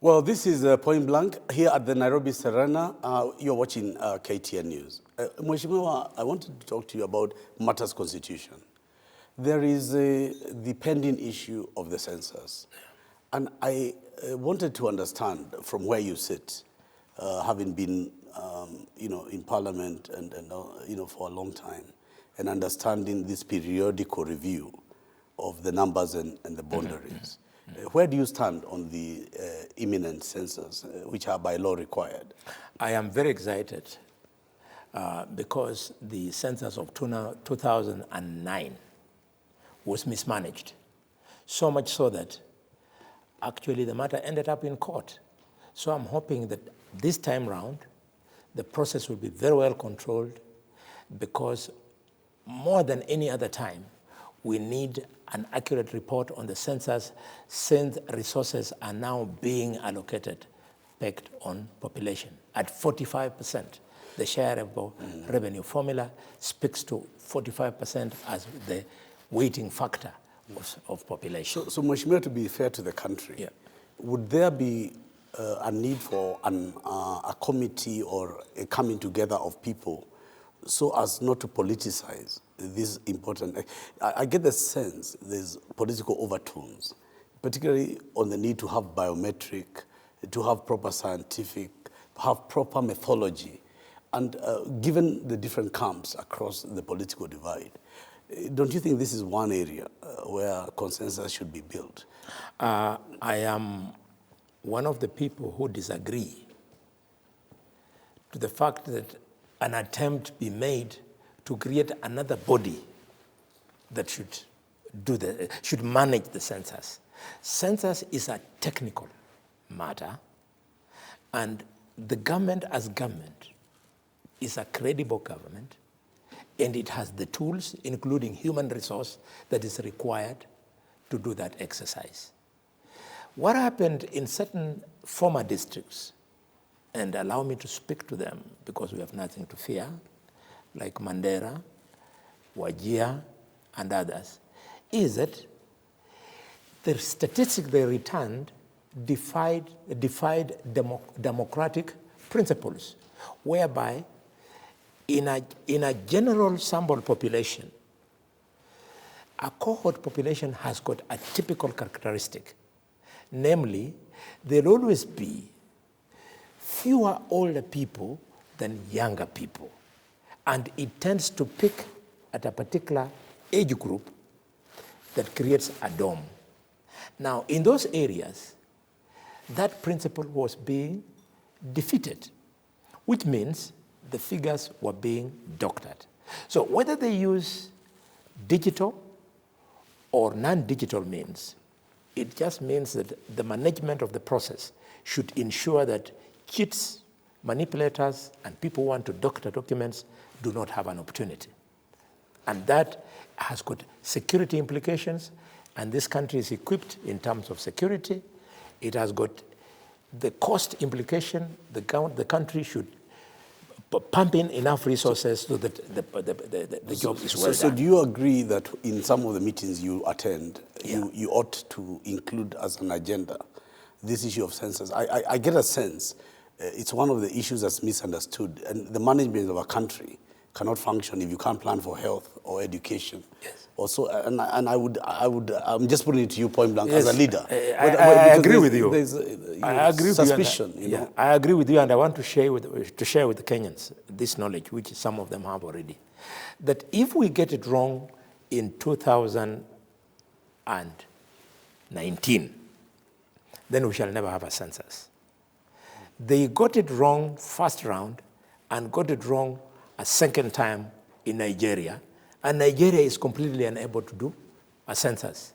Well, this is Point Blank here at the Nairobi Serena. You're watching KTN News. Mheshimiwa, I wanted to talk to you about matters constitution. There is the pending issue of the census. And I wanted to understand from where you sit, having been in Parliament and for a long time, and understanding this periodical review of the numbers and the boundaries. Where do you stand on the imminent census, which are by law required? I am very excited because the census of 2009 was mismanaged. So much so that actually the matter ended up in court. So I'm hoping that this time round, the process will be very well controlled because more than any other time, we need an accurate report on the census since resources are now being allocated based on population. At 45%, the share of revenue formula speaks to 45% as the weighting factor of population. So Mheshimiwa, to be fair to the country, would there be a need for a committee or a coming together of people so as not to politicize this important? I get the sense there's political overtones, particularly on the need to have biometric, to have proper scientific, have proper methodology. And given the different camps across the political divide, don't you think this is one area where consensus should be built? I am one of the people who disagree to the fact that an attempt be made to create another body that should manage the census. Census is a technical matter, and the government as government is a credible government, and it has the tools, including human resource, that is required to do that exercise. What happened in certain former districts, and allow me to speak to them because we have nothing to fear, like Mandera, Wajir, and others, is that the statistics they returned defied democratic principles, whereby in a general sample population, a cohort population has got a typical characteristic. Namely, there'll always be fewer older people than younger people. And it tends to pick at a particular age group that creates a dome. Now, in those areas, that principle was being defeated, which means the figures were being doctored. So whether they use digital or non-digital means, it just means that the management of the process should ensure that cheats, manipulators, and people who want to doctor documents do not have an opportunity. And that has got security implications, and this country is equipped in terms of security. It has got the cost implication. The country should pump in enough resources so that the job is well done. So do you agree that in some of the meetings you attend, you ought to include as an agenda this issue of census? I get a sense it's one of the issues that's misunderstood, and the management of a country cannot function if you can't plan for health or education. Yes. Also, and I'm just putting it to you point blank as a leader. I agree with you. There's I agree with suspicion, you. I agree with you, and I want to share with the Kenyans this knowledge, which some of them have already, that if we get it wrong in 2019, then we shall never have a census. They got it wrong first round and got it wrong a second time in Nigeria, and Nigeria is completely unable to do a census.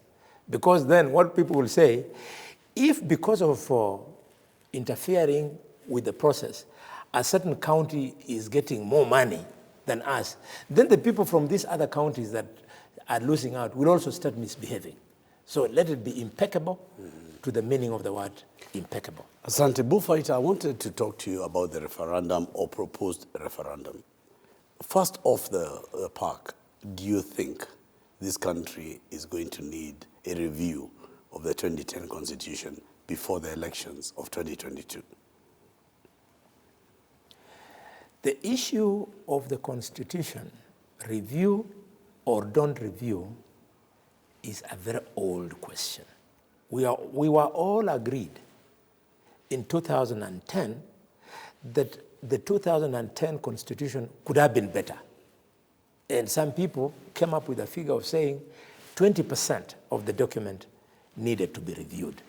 Because then what people will say, if because of interfering with the process, a certain county is getting more money than us, then the people from these other counties that are losing out will also start misbehaving. So let it be impeccable to the meaning of the word impeccable. Asante Bullfighter, I wanted to talk to you about the referendum or proposed referendum. First off the park, do you think this country is going to need a review of the 2010 Constitution before the elections of 2022? The issue of the Constitution, review or don't review, is a very old question. We were all agreed in 2010 that the 2010 Constitution could have been better. And some people came up with a figure of saying 20% of the document needed to be reviewed.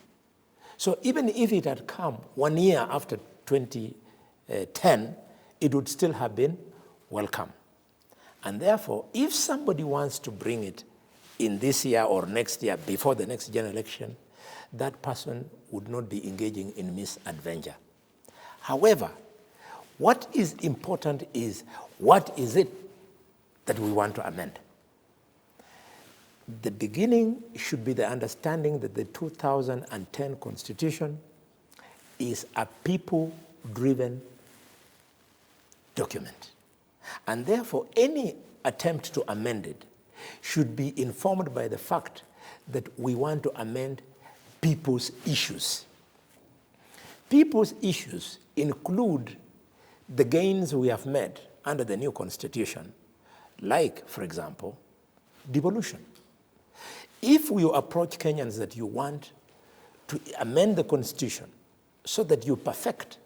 So even if it had come 1 year after 2010, it would still have been welcome. And therefore, if somebody wants to bring it in this year or next year before the next general election, that person would not be engaging in misadventure. However, what is important is, what is it that we want to amend? The beginning should be the understanding that the 2010 Constitution is a people-driven document. And therefore, any attempt to amend it should be informed by the fact that we want to amend people's issues. People's issues include the gains we have made under the new Constitution, like, for example, devolution. If you approach Kenyans that you want to amend the Constitution so that you perfect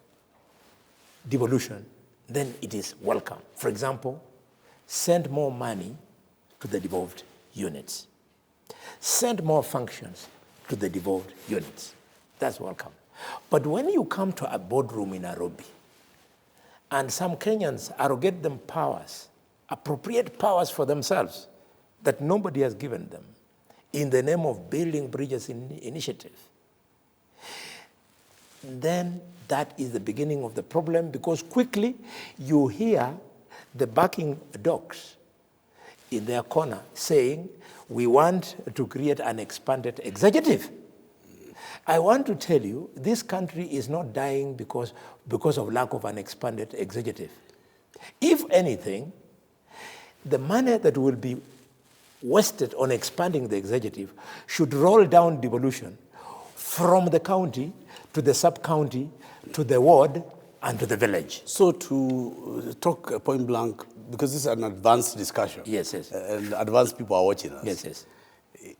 devolution, then it is welcome. For example, send more money to the devolved units. Send more functions to the devolved units. That's welcome. But when you come to a boardroom in Nairobi, and some Kenyans arrogate them powers, appropriate powers for themselves that nobody has given them, in the name of building bridges initiative, then that is the beginning of the problem, because quickly you hear the backing dogs in their corner saying, we want to create an expanded executive. I want to tell you, this country is not dying because of lack of an expanded executive. If anything, the money that will be wasted on expanding the executive should roll down devolution from the county to the sub-county, to the ward, and to the village. So to talk point blank, because this is an advanced discussion. Yes, yes. And advanced people are watching us. Yes, yes.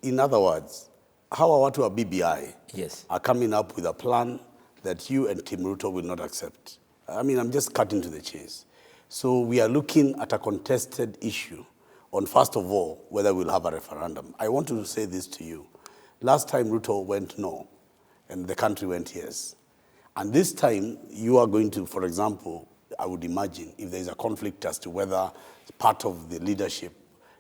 In other words, how our watu wa BBI yes. are coming up with a plan that you and Tim Ruto will not accept. I mean, I'm just cutting to the chase. So we are looking at a contested issue on, first of all, whether we'll have a referendum. I want to say this to you. Last time Ruto went no, and the country went yes. And this time, you are going to, for example, I would imagine, if there's a conflict as to whether part of the leadership,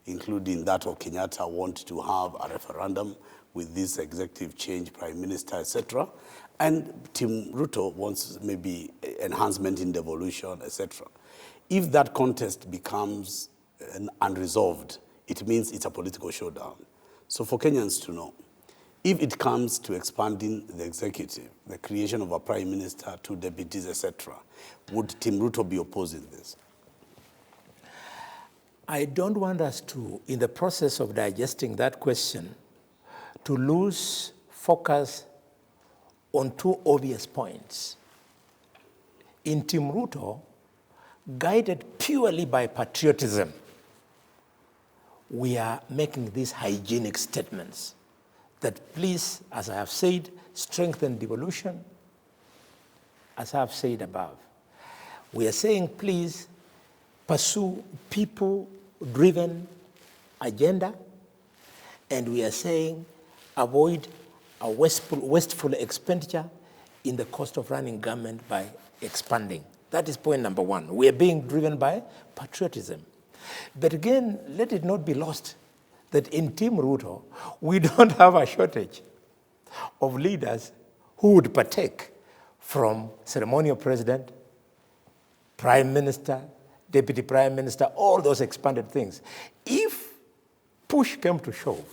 including that of Kenyatta, want to have a referendum with this executive change, prime minister, etc., and Tim Ruto wants maybe enhancement in devolution, etc. If that contest becomes unresolved, it means it's a political showdown. So for Kenyans to know, if it comes to expanding the executive, the creation of a prime minister, 2 deputies, etc., would Tim Ruto be opposing this? I don't want us to, in the process of digesting that question, to lose focus on 2 obvious points. In Tim Ruto, guided purely by patriotism, we are making these hygienic statements that please, as I have said, strengthen devolution, as I have said above. We are saying please pursue people-driven agenda, and we are saying avoid a wasteful expenditure in the cost of running government by expanding. That is point number 1. We are being driven by patriotism. But again, let it not be lost that in Team Ruto, we don't have a shortage of leaders who would partake from ceremonial president, prime minister, deputy prime minister, all those expanded things. If push came to shove,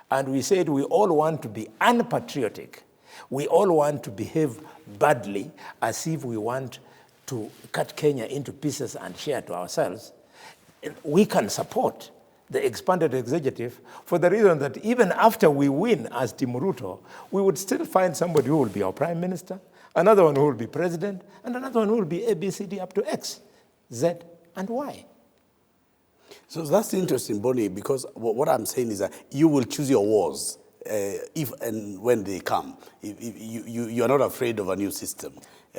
and we said we all want to be unpatriotic, we all want to behave badly as if we want to cut Kenya into pieces and share to ourselves, we can support the expanded executive, for the reason that even after we win as Team Ruto, we would still find somebody who will be our prime minister, another one who will be president, and another one who will be A, B, C, D up to X, Z, and Y. So that's interesting, Boni, because what I'm saying is that you will choose your wars if and when they come. You are not afraid of a new system,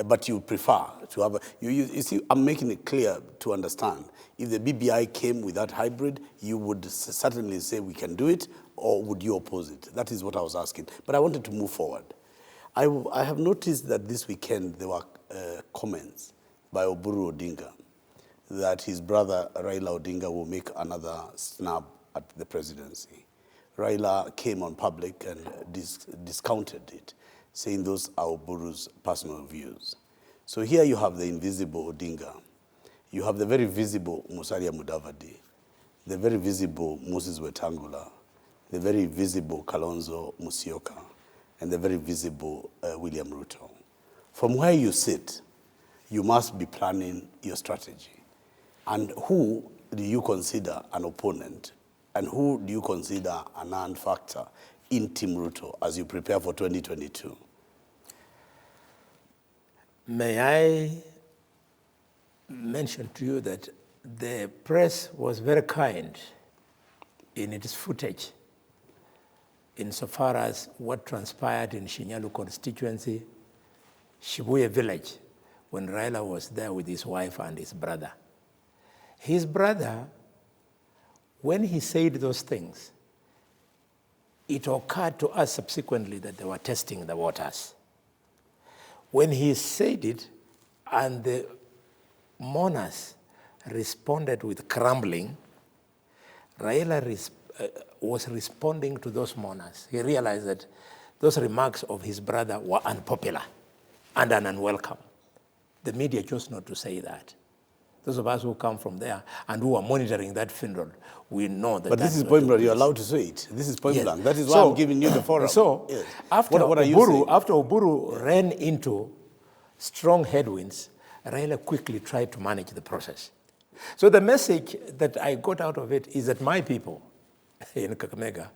but you prefer to have you see, I'm making it clear to understand. If the BBI came with that hybrid, you would certainly say we can do it, or would you oppose it? That is what I was asking. But I wanted to move forward. I have noticed that this weekend there were comments by Oburu Odinga that his brother Raila Odinga will make another snub at the presidency. Raila came on public and discounted it, saying those are Oburu's personal views. So here you have the invisible Odinga. You have the very visible Musalia Mudavadi, the very visible Moses Wetangula, the very visible Kalonzo Musyoka, and the very visible William Ruto. From where you sit, you must be planning your strategy. And who do you consider an opponent? And who do you consider a non-factor in Team Ruto as you prepare for 2022? May I mention to you that the press was very kind in its footage insofar as what transpired in Shinyalu constituency, Shibuya village, when Raila was there with his wife and his brother. His brother, when he said those things, it occurred to us subsequently that they were testing the waters. When he said it and the mourners responded with crumbling, Raila was responding to those mourners. He realized that those remarks of his brother were unpopular and unwelcome. The media chose not to say that. Those of us who come from there and who are monitoring that funeral, we know that. But this is point blank. You're allowed to say it. This is point blank. That is why I'm giving you the forum. So yes. after Oburu ran into strong headwinds, Raila quickly tried to manage the process. So the message that I got out of it is that my people in Kakamega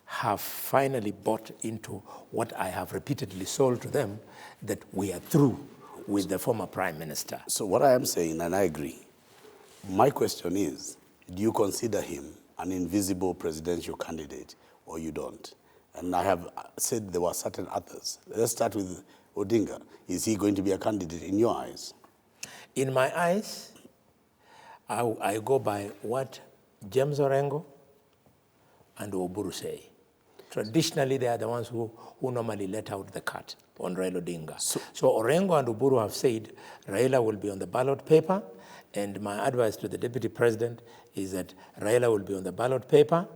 have finally bought into what I have repeatedly sold to them, that we are through with the former prime minister. So what I am saying, and I agree, my question is, do you consider him an invisible presidential candidate or you don't? And I have said there were certain others. Let's start with Odinga. Is he going to be a candidate in your eyes? In my eyes, I go by what James Orengo and Oburu say. Traditionally, they are the ones who normally let out the cat on Raila Odinga. So Orengo and Oburu have said Raila will be on the ballot paper, and my advice to the deputy president is that Raila will be on the ballot paper.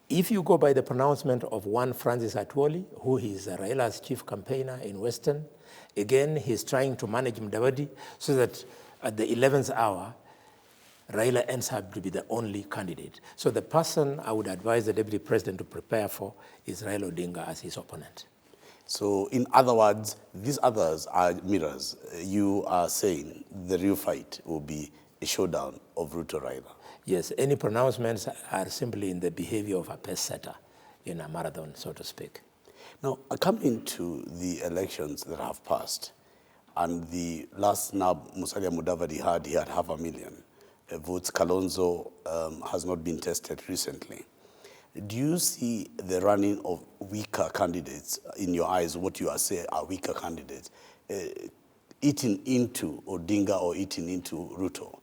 If you go by the pronouncement of one Francis Atwoli, who is Raila's chief campaigner in Western, again, he's trying to manage Mudavadi so that at the 11th hour, Raila ends up to be the only candidate. So the person I would advise the deputy president to prepare for is Raila Odinga as his opponent. So in other words, these others are mirrors. You are saying the real fight will be a showdown of Ruto Raila. Yes, any pronouncements are simply in the behavior of a pace setter in a marathon, so to speak. Now, coming to the elections that have passed, and the last snub Musalia Mudavadi had, he had 500,000 votes. Kalonzo has not been tested recently. Do you see the running of weaker candidates in your eyes, what you are saying are weaker candidates, eating into Odinga or eating into Ruto,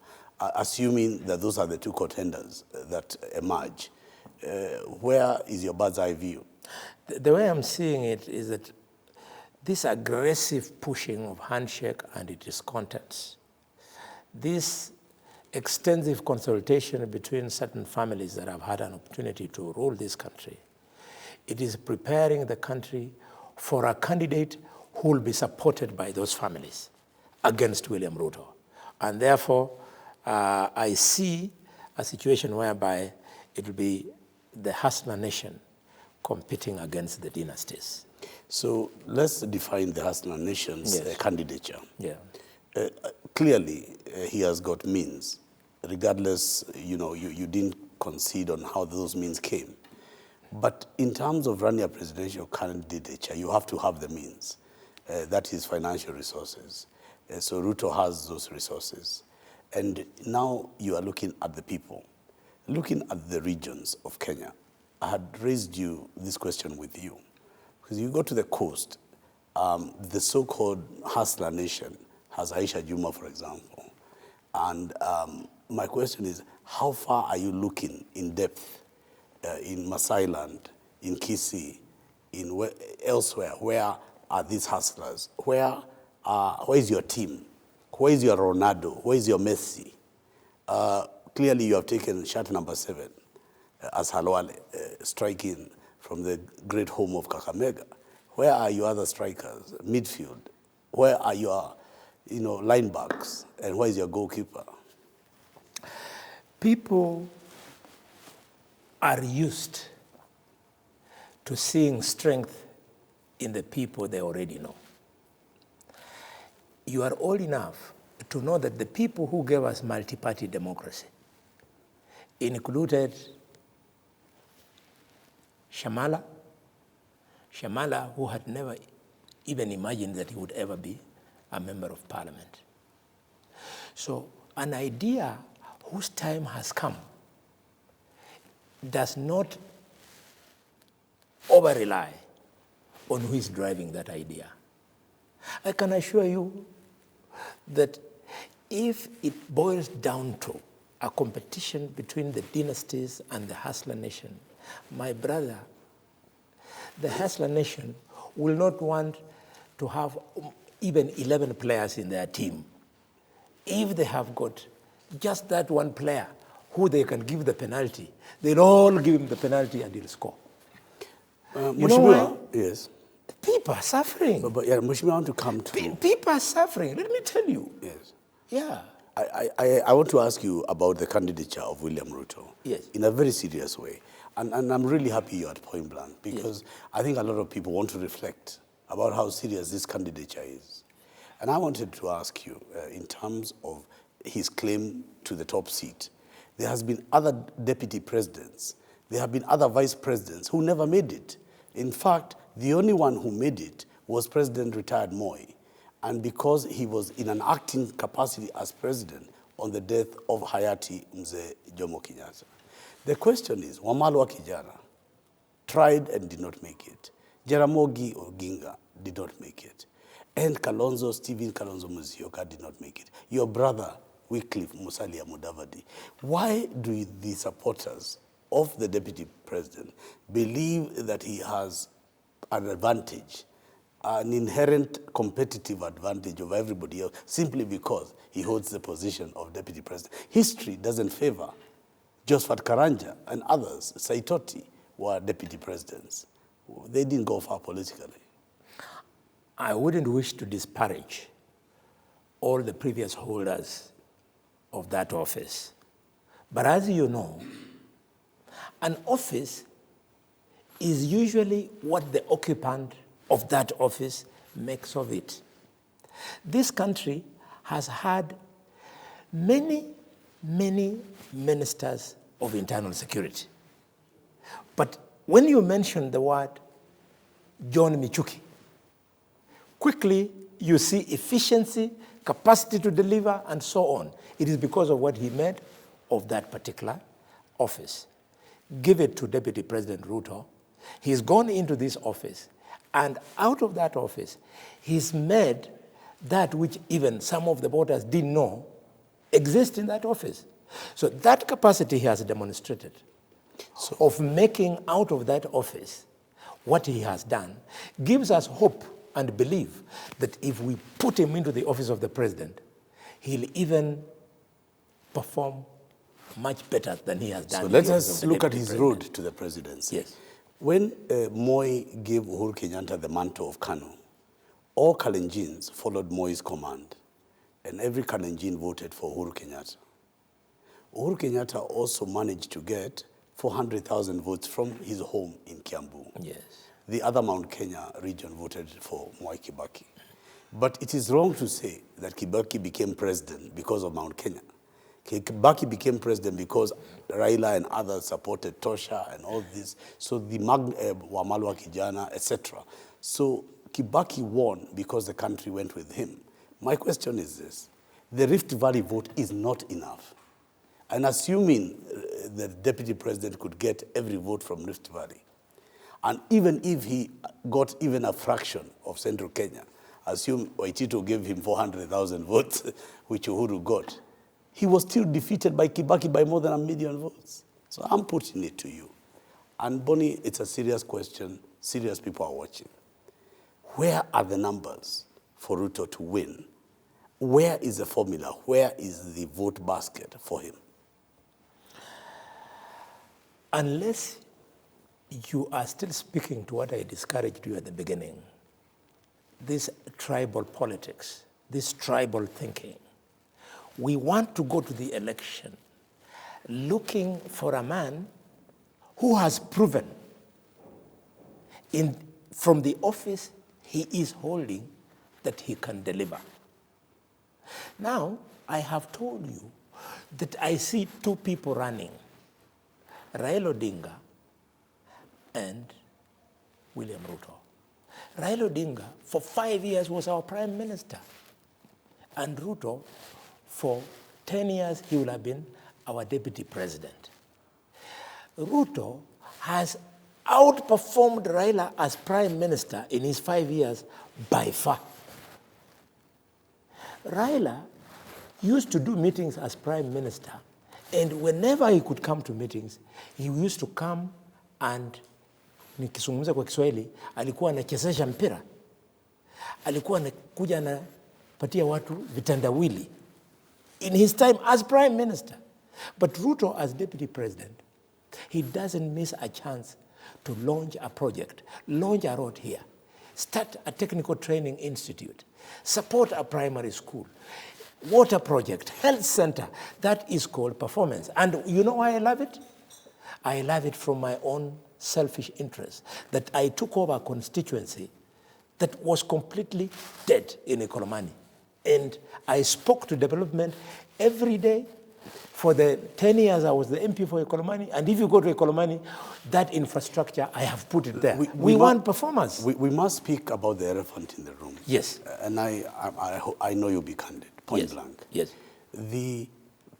assuming that those are the two contenders that emerge? Where is your bird's eye view? The way I'm seeing it is that this aggressive pushing of handshake and its contents, this extensive consultation between certain families that have had an opportunity to rule this country, it is preparing the country for a candidate who will be supported by those families against William Ruto. And therefore, I see a situation whereby it will be the Hasna nation competing against the dynasties. So let's define the Hasna nation's candidature. Yeah. Clearly, he has got means. Regardless, you didn't concede on how those means came. But in terms of running a presidential candidature, you have to have the means. That is financial resources. So Ruto has those resources. And now you are looking at the people, looking at the regions of Kenya. I had raised this question with you. Because you go to the coast, the so-called Hustler Nation has Aisha Juma, for example. And my question is, how far are you looking in depth in Masai Land, in Kisii, elsewhere? Where are these hustlers? Where is your team? Where is your Ronaldo? Where is your Messi? Clearly, you have taken shot number 7 as Khalwale, striking from the great home of Kakamega. Where are your other strikers? Midfield. Where are your line backs? And where is your goalkeeper? People are used to seeing strength in the people they already know. You are old enough to know that the people who gave us multi-party democracy included Shamala, who had never even imagined that he would ever be a member of parliament. So an idea whose time has come does not over-rely on who is driving that idea. I can assure you that if it boils down to a competition between the dynasties and the Hustler Nation, my brother, the Hustler Nation will not want to have even 11 players in their team. If they have got just that one player who they can give the penalty, they'll all give him the penalty and he'll score. You know why? Yes. People are suffering. But yeah, Mheshimiwa, I want to come to... People are suffering. Let me tell you. Yes. Yeah. I want to ask you about the candidature of William Ruto. Yes. In a very serious way. And I'm really happy you're at point blank because yes. I think a lot of people want to reflect about how serious this candidature is. And I wanted to ask you, in terms of his claim to the top seat, there has been other deputy presidents, there have been other vice presidents who never made it. In fact, the only one who made it was President retired Moi. And because he was in an acting capacity as president on the death of Hayati Mzee Jomo Kenyatta. The question is, Wamalwa Kijana tried and did not make it. Jaramogi Oginga did not make it. And Stephen Kalonzo Musyoka did not make it. Your brother, Wycliffe Musalia Mudavadi. Why do the supporters of the deputy president believe that he has an advantage, an inherent competitive advantage over everybody else, simply because he holds the position of deputy president? History doesn't favor Josephat Karanja and others. Saitoti were deputy presidents. They didn't go far politically. I wouldn't wish to disparage all the previous holders of that office. But as you know, an office is usually what the occupant of that office makes of it. This country has had many ministers of internal security. But when you mention the word John Michuki, quickly you see efficiency, capacity to deliver, and so on. It is because of what he made of that particular office. Give it to Deputy President Ruto. He's gone into this office, and out of that office, he's made that which even some of the voters didn't know exists in that office. So that capacity he has demonstrated of making out of that office what he has done gives us hope and believe that if we put him into the office of the president, he'll even perform much better than he has done. So let us look at his road to the presidency. Yes. When Moi gave Uhuru Kenyatta the mantle of Kanu, all Kalenjins followed Moi's command, and every Kalenjin voted for Uhuru Kenyatta. Uhuru Kenyatta also managed to get 400,000 votes from his home in Kiambu. Yes. The other Mount Kenya region voted for Mwai Kibaki. But it is wrong to say that Kibaki became president because of Mount Kenya. Kibaki became president because Raila and others supported Tosha and all this. So the Wamalwa Kijana, etc. So Kibaki won because the country went with him. My question is this. The Rift Valley vote is not enough. And assuming the deputy president could get every vote from Rift Valley, and even if he got even a fraction of Central Kenya, assume Waitito gave him 400,000 votes, which Uhuru got, he was still defeated by Kibaki by more than 1 million votes. So I'm putting it to you. And Boni, it's a serious question. Serious people are watching. Where are the numbers for Ruto to win? Where is the formula? Where is the vote basket for him? Unless you are still speaking to what I discouraged you at the beginning, this tribal politics, this tribal thinking, we want to go to the election looking for a man who has proven from the office he is holding that he can deliver. Now, I have told you that I see two people running, Raila Odinga and William Ruto. Raila Odinga, for 5 years, was our prime minister. And Ruto, for 10 years, he will have been our deputy president. Ruto has outperformed Raila as prime minister in his 5 years by far. Raila used to do meetings as prime minister, and whenever he could come to meetings, he used to come and, nikizungumza kwa Kiswahili, alikuwa anachezesha mpira. Alikuwa anakuja anapatia watu vitandawili in his time as prime minister. But Ruto, as deputy president, he doesn't miss a chance to launch a project, launch a road here, start a technical training institute, support a primary school, water project, health center. That is called performance. And you know why I love it? I love it from my own selfish interest, that I took over a constituency that was completely dead in Ekolomani. And I spoke to development every day. For the 10 years, I was the MP for Ekolomani. And if you go to Ekolomani, that infrastructure, I have put it there. We want performance. We must speak about the elephant in the room. Yes. And I know you'll be candid, point blank. Yes. The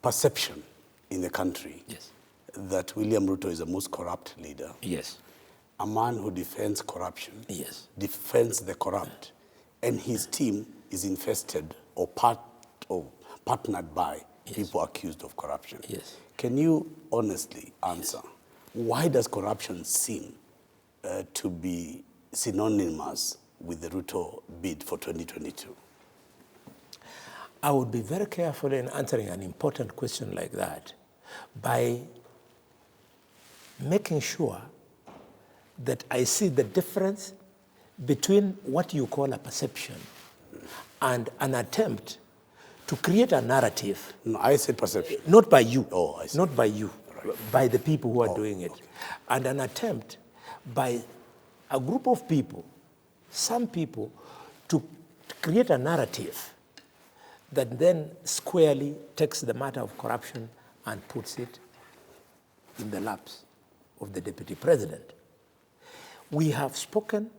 perception in the country that William Ruto is the most corrupt leader. Yes. A man who defends corruption. Yes. Defends the corrupt. And his team is infested or partnered by people accused of corruption. Yes. Can you honestly answer, why does corruption seem to be synonymous with the Ruto bid for 2022? I would be very careful in answering an important question like that by making sure that I see the difference between what you call a perception and an attempt to create a narrative. No, I said perception. Not by you. Oh, I see. Not by you. Right. By the people who are doing it. Okay. And an attempt by a group of people, some people, to create a narrative that then squarely takes the matter of corruption and puts it in the laps of the deputy president. We have spoken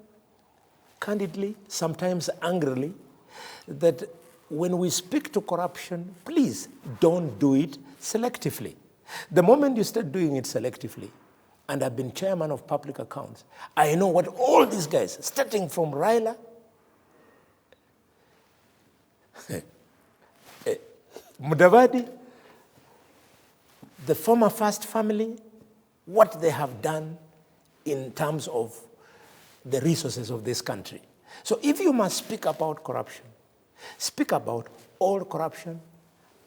candidly, sometimes angrily, that when we speak to corruption, please don't do it selectively. The moment you start doing it selectively, and I've been chairman of public accounts, I know what all these guys, starting from Raila, Mudavadi, the former First Family, what they have done in terms of the resources of this country. So if you must speak about corruption, speak about old corruption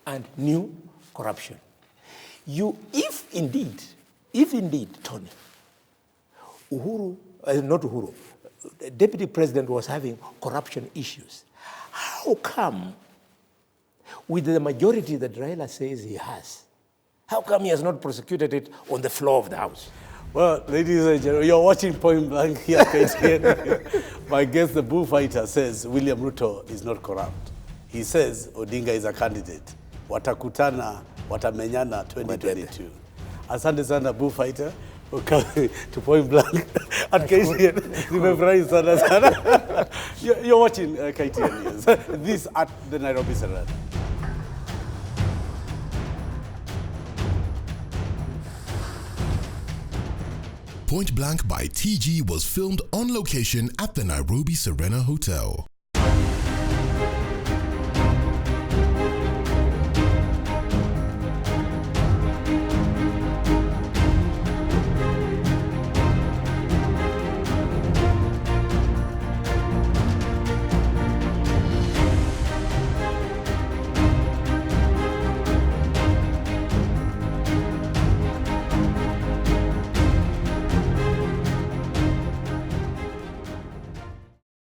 and new corruption. If indeed, Tony, the deputy president was having corruption issues, how come with the majority that Raila says he has, how come he has not prosecuted it on the floor of the House? Well, ladies and gentlemen, you're watching Point Blank here at KTN. My guest, the bullfighter, says William Ruto is not corrupt. He says Odinga is a candidate. watakutana, watamenyana 2022. Asante sana Bullfighter to Point Blank at KTN. Nimefurahi sana sana. You're watching KTN News. This at the Nairobi Serena. Point Blank by TG was filmed on location at the Nairobi Serena Hotel.